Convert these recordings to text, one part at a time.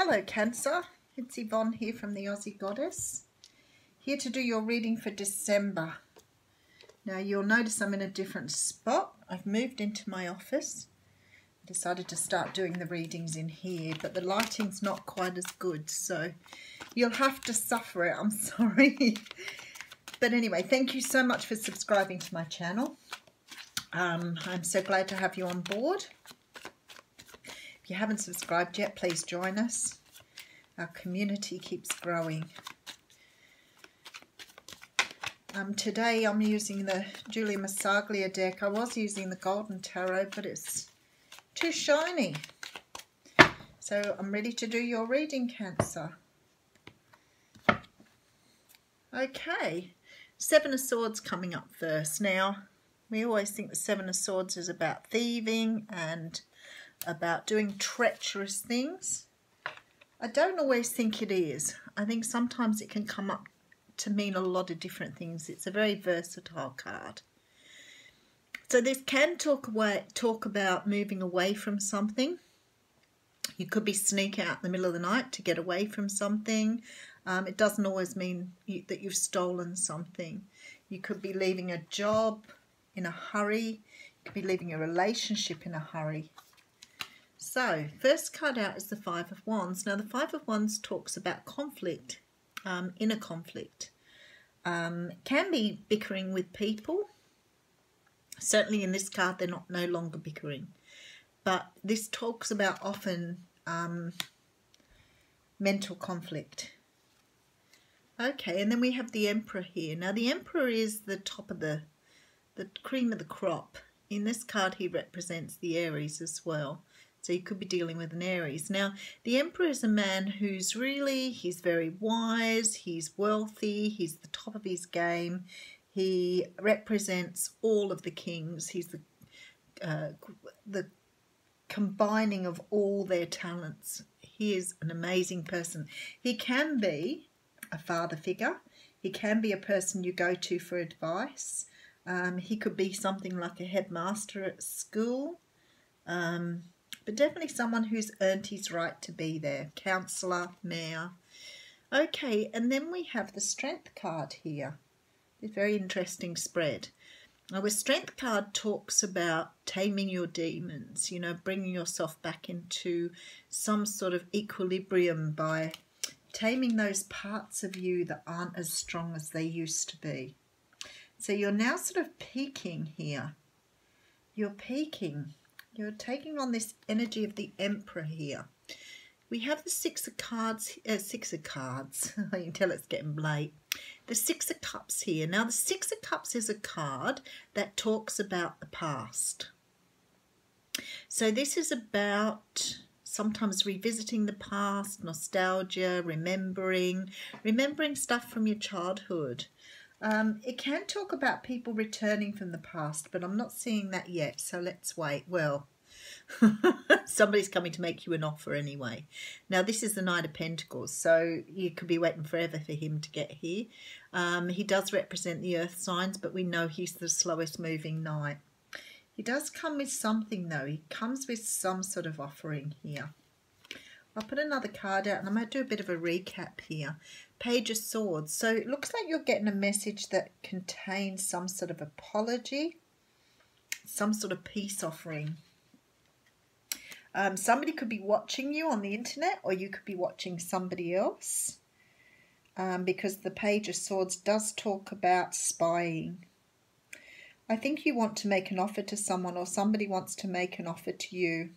Hello Cancer, it's Yvonne here from the Aussie Goddess, here to do your reading for December. Now you'll notice I'm in a different spot. I've moved into my office. I decided to start doing the readings in here, but the lighting's not quite as good, so you'll have to suffer it, I'm sorry. But anyway, thank you so much for subscribing to my channel. I'm so glad to have you on board. If you haven't subscribed yet, please join us. Our community keeps growing. Today I'm using the Julia Massaglia deck. I was using the Golden Tarot, but it's too shiny. So I'm ready to do your reading, Cancer. Okay, Seven of Swords coming up first. Now, we always think the Seven of Swords is about thieving and about doing treacherous things. I don't always think it is. I think sometimes it can come up to mean a lot of different things. It's a very versatile card. So this can talk about moving away from something. You could be sneaking out in the middle of the night to get away from something. It doesn't always mean that you've stolen something. You could be leaving a job in a hurry. You could be leaving a relationship in a hurry. So, first card out is the Five of Wands. Now, the Five of Wands talks about conflict, inner conflict. Can be bickering with people. Certainly in this card, they're no longer bickering. But this talks about often mental conflict. Okay, and then we have the Emperor here. Now, the Emperor is the top of the cream of the crop. In this card, he represents the Aries as well. So you could be dealing with an Aries. Now, the Emperor is a man he's very wise, he's wealthy, he's the top of his game. He represents all of the kings. He's the combining of all their talents. He is an amazing person. He can be a father figure. He can be a person you go to for advice. He could be something like a headmaster at school. But definitely someone who's earned his right to be there. Counsellor, mayor. Okay, and then we have the Strength card here. It's a very interesting spread. Now, the Strength card talks about taming your demons, you know, bringing yourself back into some sort of equilibrium by taming those parts of you that aren't as strong as they used to be. So you're now sort of peaking here. You're peaking. You're taking on this energy of the Emperor here. We have the Six of Cards. I can tell it's getting late. The Six of Cups here. Now, the Six of Cups is a card that talks about the past. So this is about sometimes revisiting the past, nostalgia, remembering stuff from your childhood. It can talk about people returning from the past, but I'm not seeing that yet, so let's wait. Well, somebody's coming to make you an offer anyway. Now, this is the Knight of Pentacles, so you could be waiting forever for him to get here. He does represent the earth signs, but we know he's the slowest moving knight. He does come with something, though. He comes with some sort of offering here. I'll put another card out and I'm going to do a bit of a recap here. Page of Swords. So it looks like you're getting a message that contains some sort of apology, some sort of peace offering. Somebody could be watching you on the internet, or you could be watching somebody else, because the Page of Swords does talk about spying. I think you want to make an offer to someone, or somebody wants to make an offer to you.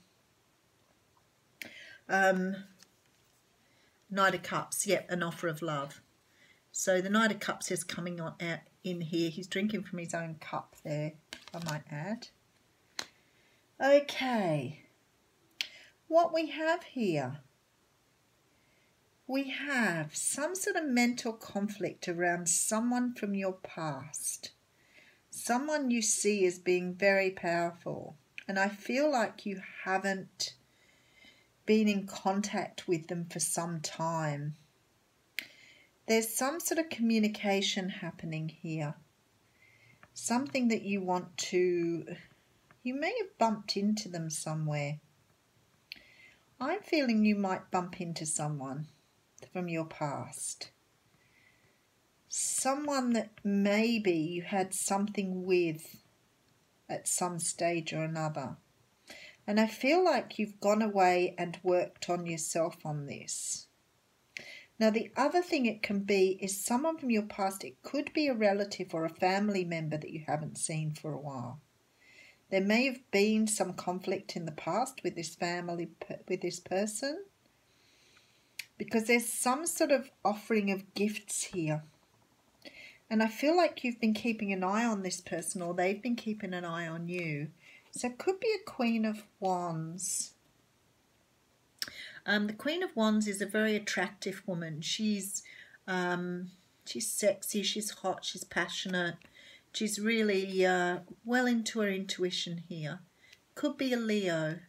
Knight of Cups, yep, an offer of love. So the Knight of Cups is coming on out in here. He's drinking from his own cup there, I might add. Okay, what we have here, we have some sort of mental conflict around someone from your past. Someone you see as being very powerful. And I feel like you haven't been in contact with them for some time. There's some sort of communication happening here. Something that you want to... You may have bumped into them somewhere. I'm feeling you might bump into someone from your past. Someone that maybe you had something with at some stage or another. And I feel like you've gone away and worked on yourself on this. Now, the other thing it can be is someone from your past. It could be a relative or a family member that you haven't seen for a while. There may have been some conflict in the past with this family, with this person, because there's some sort of offering of gifts here. And I feel like you've been keeping an eye on this person, or they've been keeping an eye on you. So it could be a Queen of Wands. The Queen of Wands is a very attractive woman. She's sexy, she's hot, she's passionate. She's really well into her intuition here. Could be a Leo.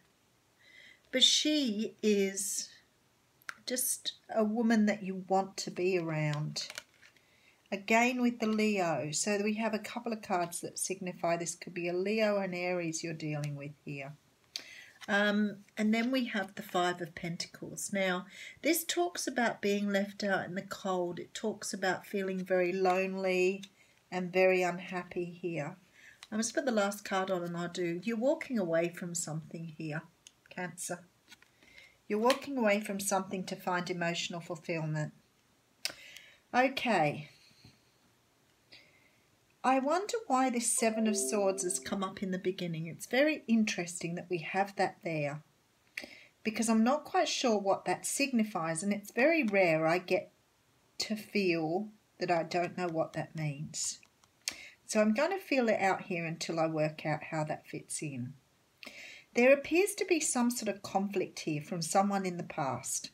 But she is just a woman that you want to be around. Again with the Leo. So we have a couple of cards that signify this could be a Leo and Aries you're dealing with here. And then we have the Five of Pentacles. Now, this talks about being left out in the cold. It talks about feeling very lonely and very unhappy here. I'm going to put the last card on and I'll do. You're walking away from something here, Cancer. You're walking away from something to find emotional fulfillment. Okay. I wonder why this Seven of Swords has come up in the beginning. It's very interesting that we have that there, because I'm not quite sure what that signifies, and it's very rare I get to feel that I don't know what that means. So I'm going to feel it out here until I work out how that fits in. There appears to be some sort of conflict here from someone in the past.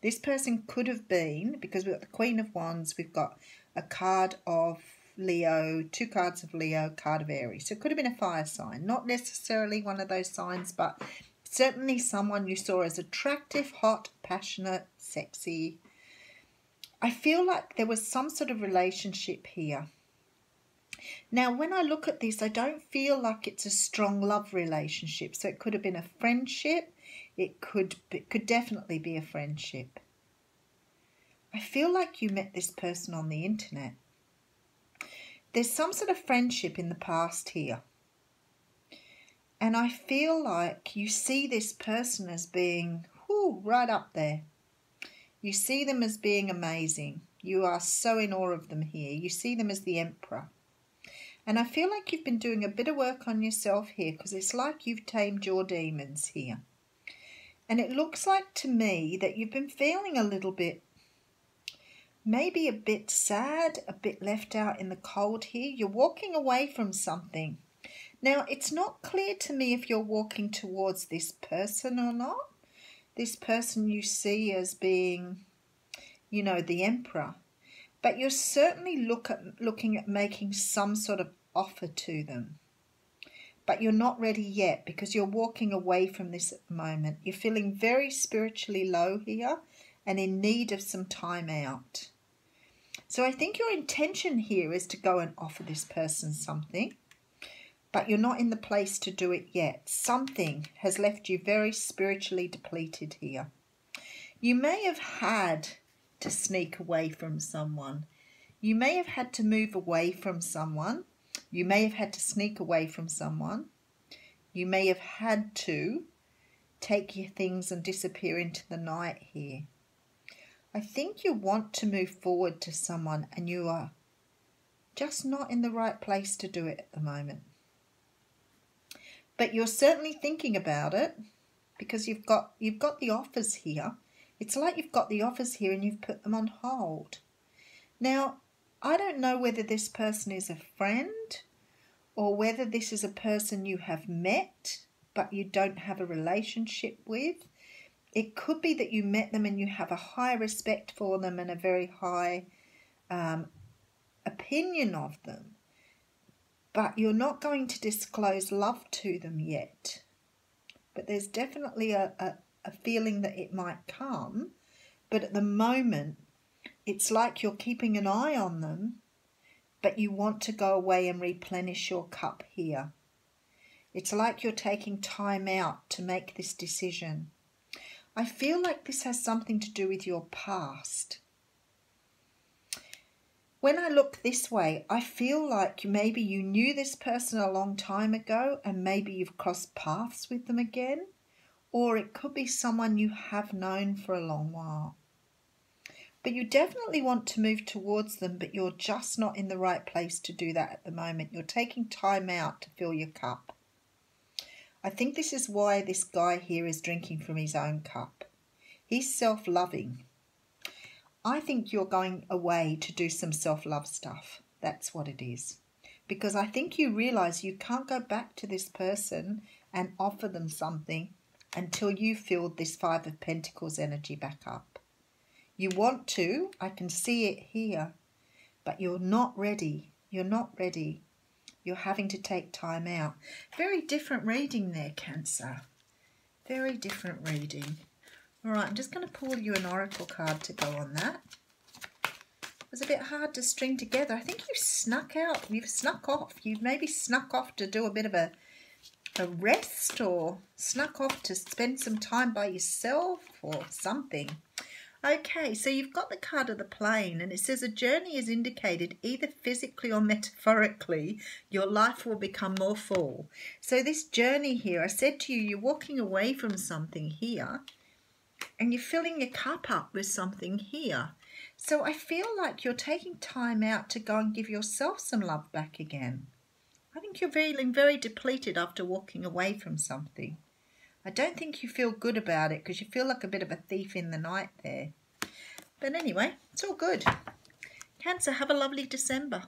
This person could have been, because we've got the Queen of Wands, we've got a card of Leo, two cards of Leo, card of Aries. So it could have been a fire sign. Not necessarily one of those signs, but certainly someone you saw as attractive, hot, passionate, sexy. I feel like there was some sort of relationship here. Now, when I look at this, I don't feel like it's a strong love relationship. So it could have been a friendship. It could definitely be a friendship. I feel like you met this person on the internet. There's some sort of friendship in the past here. And I feel like you see this person as being right up there. You see them as being amazing. You are so in awe of them here. You see them as the Emperor. And I feel like you've been doing a bit of work on yourself here, because it's like you've tamed your demons here. And it looks like to me that you've been feeling a little bit, maybe a bit sad, a bit left out in the cold here. You're walking away from something. Now, it's not clear to me if you're walking towards this person or not. This person you see as being, you know, the Emperor. But you're certainly looking at making some sort of offer to them. But you're not ready yet, because you're walking away from this at the moment. You're feeling very spiritually low here and in need of some time out. So I think your intention here is to go and offer this person something, but you're not in the place to do it yet. Something has left you very spiritually depleted here. You may have had to sneak away from someone. You may have had to move away from someone. You may have had to sneak away from someone. You may have had to take your things and disappear into the night here. I think you want to move forward to someone and you are just not in the right place to do it at the moment. But you're certainly thinking about it, because you've got the offers here. It's like you've got the offers here and you've put them on hold. Now, I don't know whether this person is a friend or whether this is a person you have met but you don't have a relationship with. It could be that you met them and you have a high respect for them and a very high opinion of them, but you're not going to disclose love to them yet. But there's definitely a feeling that it might come, but at the moment it's like you're keeping an eye on them, but you want to go away and replenish your cup here. It's like you're taking time out to make this decision. I feel like this has something to do with your past. When I look this way, I feel like maybe you knew this person a long time ago and maybe you've crossed paths with them again. Or it could be someone you have known for a long while. But you definitely want to move towards them, but you're just not in the right place to do that at the moment. You're taking time out to fill your cup. I think this is why this guy here is drinking from his own cup. He's self-loving. I think you're going away to do some self-love stuff. That's what it is. Because I think you realise you can't go back to this person and offer them something until you filled this Five of Pentacles energy back up. You want to, I can see it here, but you're not ready. You're not ready. You're having to take time out. Very different reading there, Cancer. Very different reading. All right, I'm just going to pull you an oracle card to go on that. It was a bit hard to string together. I think you snuck out. You've snuck off. You've maybe snuck off to do a bit of a rest, or snuck off to spend some time by yourself or something. Okay, so you've got the card of the plane, and it says a journey is indicated either physically or metaphorically. Your life will become more full. So this journey here, I said to you, you're walking away from something here and you're filling your cup up with something here. So I feel like you're taking time out to go and give yourself some love back again. I think you're feeling very depleted after walking away from something. I don't think you feel good about it because you feel like a bit of a thief in the night there. But anyway, it's all good. Cancer, have a lovely December.